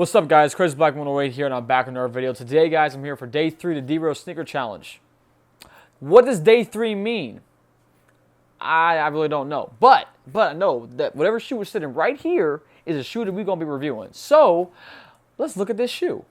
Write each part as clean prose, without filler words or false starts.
What's up, guys? Chris Black 108 here, and I'm back in another video. Today, guys, I'm here for day 3 of the D-Rose Sneaker Challenge. What does day 3 mean? I really don't know. But I know that whatever shoe is sitting right here is a shoe that we're going to be reviewing. So, let's look at this shoe.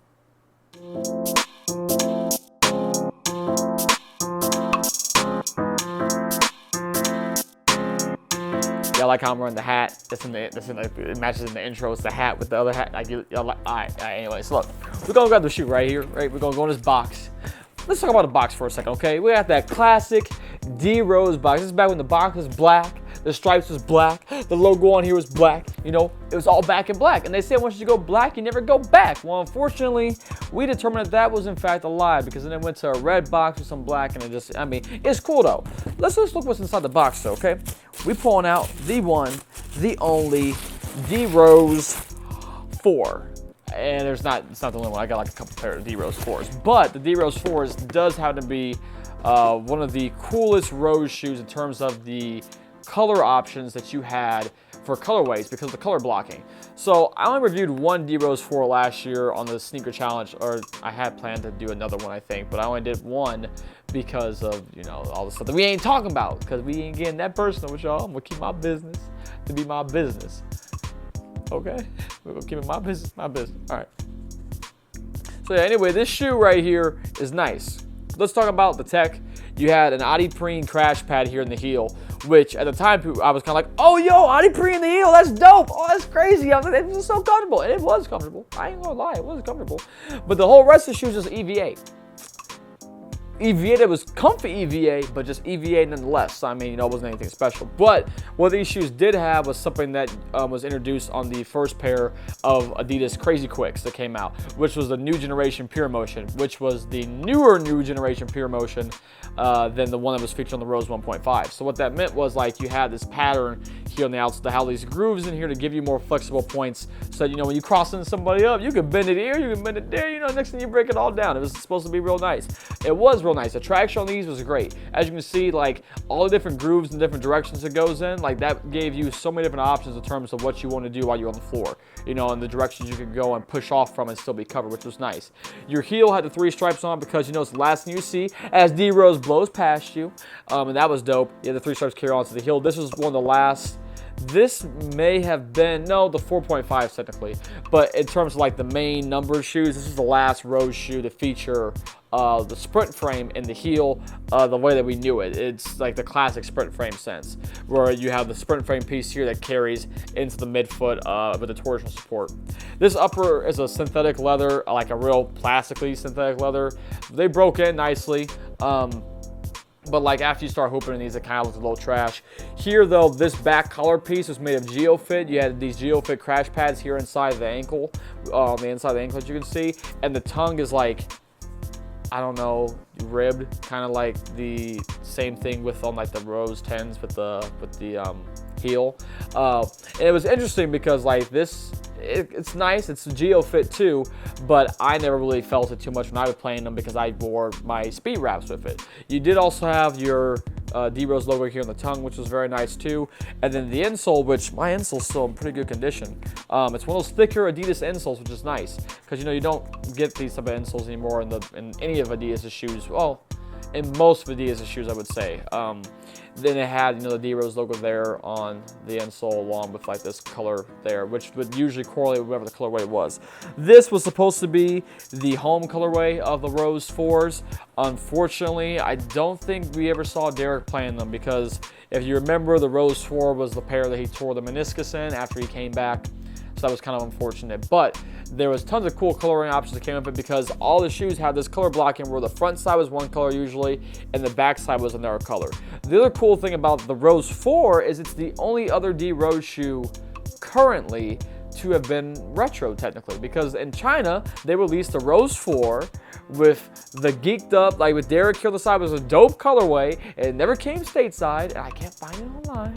Yeah, I like how I'm wearing the hat. It matches in the intro. It's the hat with the other hat. Alright, anyway, so look. We're going to grab the shoe right here, right? We're going to go in this box. Let's talk about the box for a second, okay? We got that classic D-Rose box. This is back when the box was black. The stripes was black. The logo on here was black. You know, it was all back in black. And they say once you go black, you never go back. Well, unfortunately, we determined that was in fact a lie, because then it went to a red box with some black, and it just, I mean, it's cool though. Let's just look what's inside the box though, okay? We pulling out the one, the only D-Rose 4. And it's not the only one. I got like a couple pair of D-Rose 4s. But the D-Rose 4s does happen to be one of the coolest Rose shoes in terms of the color options that you had for colorways because of the color blocking. So I only reviewed one D-Rose 4 last year on the sneaker challenge, or I had planned to do another one, I think, but I only did one because of, you know, all the stuff that we ain't talking about, because we ain't getting that personal with y'all. I'm gonna keep my business to be my business. Okay, we're gonna keep it my business, my business. All right. So yeah, anyway, this shoe right here is nice. Let's talk about the tech. You had an Adidas crash pad here in the heel, which at the time I was kind of like, oh yo, Adidas in the heel, that's dope. Oh, that's crazy. I was like, it was so comfortable, and it was comfortable. I ain't gonna lie, it was comfortable. But the whole rest of the shoes is EVA. EVA that was comfy EVA, but just EVA nonetheless. So, I mean, you know, it wasn't anything special. But what these shoes did have was something that was introduced on the first pair of Adidas Crazy Quicks that came out, which was the new generation Pure Motion, which was the new generation Pure Motion than the one that was featured on the Rose 1.5. So what that meant was, like, you had this pattern here on the outside, how these grooves in here to give you more flexible points, so that, you know, when you crossing somebody up, you can bend it here, you can bend it there, you know, next thing you break it all down. It was supposed to be real nice. It was real nice. The traction on these was great. As you can see, like, all the different grooves and different directions it goes in, like, that gave you so many different options in terms of what you want to do while you're on the floor, you know, and the directions you could go and push off from and still be covered, which was nice. Your heel had the 3 stripes on because, you know, it's the last thing you see as D-Rose blows past you, and that was dope. Yeah, the 3 stripes carry on to the heel. This was one of the last. This may have been, no, the 4.5 technically, but in terms of like the main numbered shoes, this is the last Rose shoe to feature the sprint frame in the heel the way that we knew it. It's like the classic sprint frame sense, where you have the sprint frame piece here that carries into the midfoot with a torsional support. This upper is a synthetic leather, like a real plastically synthetic leather. They broke in nicely. But like after you start hooping in these, it kind of looks a little trash. Here though, this back collar piece was made of GeoFit. You had these GeoFit crash pads here inside the ankle, on the inside of the ankle, as you can see. And the tongue is like, I don't know, ribbed, kind of like the same thing with on like the Rose 10s with the heel. And it was interesting because like this, it's nice, it's a GeoFit too, but I never really felt it too much when I was playing them because I wore my speed wraps with it. You did also have your D-Rose logo here on the tongue, which was very nice too. And then the insole, which my insole's still in pretty good condition. It's one of those thicker Adidas insoles, which is nice because, you know, you don't get these type of insoles anymore in any of Adidas' shoes. Well, in most of Adidas' shoes, I would say. Then it had, you know, the D-Rose logo there on the insole along with like this color there, which would usually correlate with whatever the colorway was. This was supposed to be the home colorway of the Rose 4s. Unfortunately, I don't think we ever saw Derrick playing them, because if you remember, the Rose 4 was the pair that he tore the meniscus in after he came back. So that was kind of unfortunate, but there was tons of cool coloring options that came up with it, because all the shoes had this color blocking where the front side was one color usually and the back side was another color. The other cool thing about the Rose 4 is it's the only other D-Rose shoe currently to have been retro technically, because in China they released the Rose 4 with the geeked up, like with Derrick here on the side, was a dope colorway, and it never came stateside, and I can't find it online.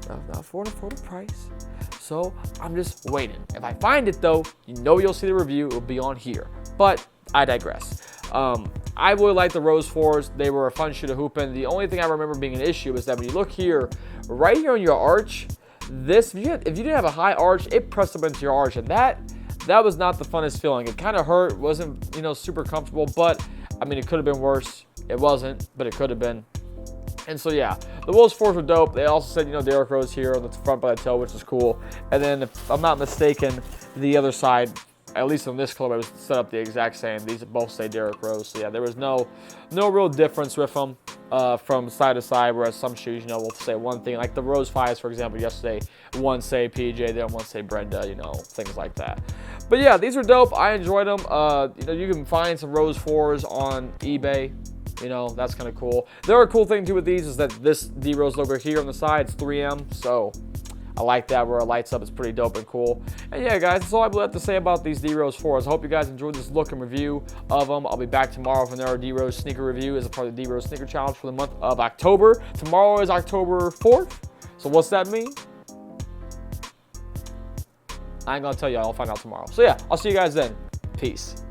Not for the price. So I'm just waiting. If I find it though, you know you'll see the review. It will be on here. But I digress. I really like the Rose 4s. They were a fun shoe to hoop in. The only thing I remember being an issue is that when you look here, right here on your arch, this, if you didn't have a high arch, it pressed up into your arch, and that that was not the funnest feeling. It kind of hurt, wasn't, you know, super comfortable, but I mean, it could have been worse. It wasn't, but it could have been. And so, yeah, the Wolves 4s were dope. They also said, you know, Derrick Rose here on the front by the toe, which is cool. And then, if I'm not mistaken, the other side, at least on this colorway, was set up the exact same. These both say Derrick Rose. So, yeah, there was no real difference with them from side to side, whereas some shoes, you know, will say one thing. Like the Rose 5s, for example, yesterday, one say PJ, then one say Brenda, you know, things like that. But, yeah, these are dope. I enjoyed them. You know, you can find some Rose 4s on eBay. You know, that's kind of cool. The other cool thing, too, with these is that this D-Rose logo here on the side is 3M, so I like that where it lights up. It's pretty dope and cool. And, yeah, guys, that's all I have to say about these D-Rose 4s. I hope you guys enjoyed this look and review of them. I'll be back tomorrow for another D-Rose sneaker review as a part of the D-Rose Sneaker Challenge for the month of October. Tomorrow is October 4th, so what's that mean? I ain't going to tell you. I'll find out tomorrow. So, yeah, I'll see you guys then. Peace.